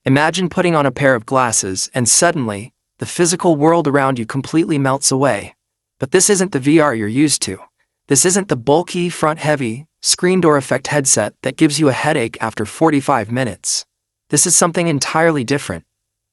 Imagine putting on a pair of glasses and suddenly, the physical world around you completely melts away. But this isn't the VR you're used to. This isn't the bulky, front-heavy, screen door effect headset that gives you a headache after 45 minutes. This is something entirely different.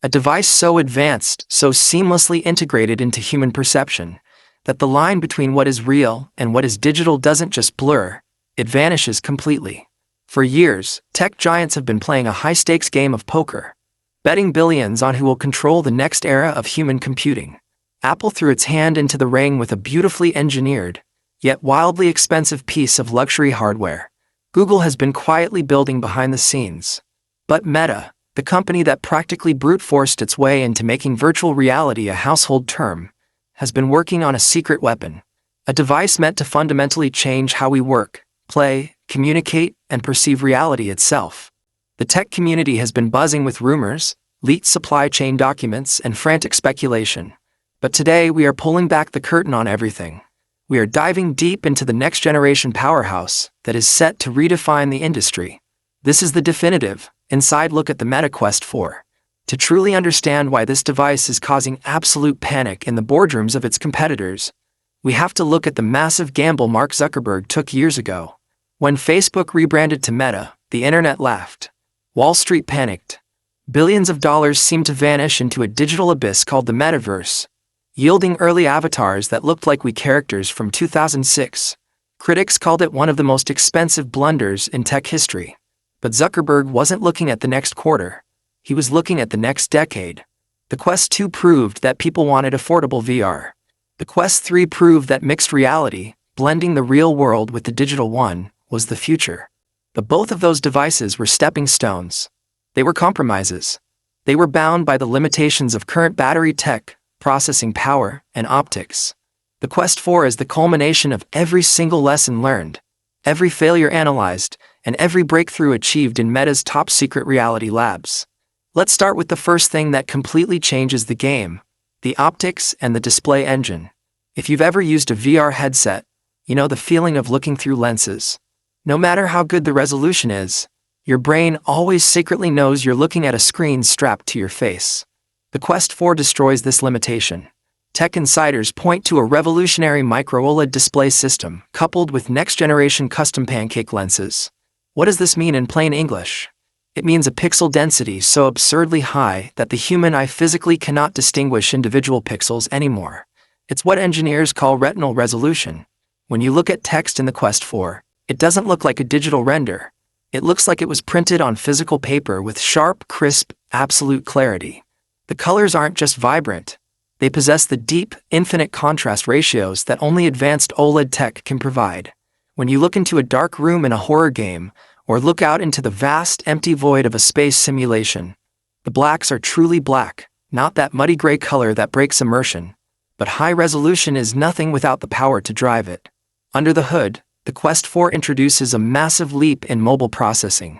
A device so advanced, so seamlessly integrated into human perception, that the line between what is real and what is digital doesn't just blur, it vanishes completely. For years, tech giants have been playing a high-stakes game of poker, betting billions on who will control the next era of human computing. Apple threw its hand into the ring with a beautifully engineered, yet wildly expensive piece of luxury hardware. Google has been quietly building behind the scenes. But Meta, the company that practically brute-forced its way into making virtual reality a household term, has been working on a secret weapon. A device meant to fundamentally change how we work, play, communicate, and perceive reality itself. The tech community has been buzzing with rumors, leaked supply chain documents, and frantic speculation. But today we are pulling back the curtain on everything. We are diving deep into the next-generation powerhouse that is set to redefine the industry. This is the definitive, inside look at the Meta Quest 4. To truly understand why this device is causing absolute panic in the boardrooms of its competitors, we have to look at the massive gamble Mark Zuckerberg took years ago. When Facebook rebranded to Meta, the internet laughed. Wall Street panicked. Billions of dollars seemed to vanish into a digital abyss called the metaverse, yielding early avatars that looked like characters from 2006. Critics called it one of the most expensive blunders in tech history. But Zuckerberg wasn't looking at the next quarter. He was looking at the next decade. The Quest 2 proved that people wanted affordable VR. The Quest 3 proved that mixed reality, blending the real world with the digital one, was the future. But both of those devices were stepping stones. They were compromises. They were bound by the limitations of current battery tech, processing power, and optics. The Quest 4 is the culmination of every single lesson learned, every failure analyzed, and every breakthrough achieved in Meta's top-secret reality labs. Let's start with the first thing that completely changes the game: the optics and the display engine. If you've ever used a VR headset, you know the feeling of looking through lenses. No matter how good the resolution is, your brain always secretly knows you're looking at a screen strapped to your face. The Quest 4 destroys this limitation. Tech insiders point to a revolutionary micro-OLED display system coupled with next-generation custom pancake lenses. What does this mean in plain English? It means a pixel density so absurdly high that the human eye physically cannot distinguish individual pixels anymore. It's what engineers call retinal resolution. When you look at text in the Quest 4, it doesn't look like a digital render. It looks like it was printed on physical paper with sharp, crisp, absolute clarity. The colors aren't just vibrant. They possess the deep, infinite contrast ratios that only advanced OLED tech can provide. When you look into a dark room in a horror game, or look out into the vast, empty void of a space simulation, the blacks are truly black, not that muddy gray color that breaks immersion. But high resolution is nothing without the power to drive it. Under the hood, the Quest 4 introduces a massive leap in mobile processing.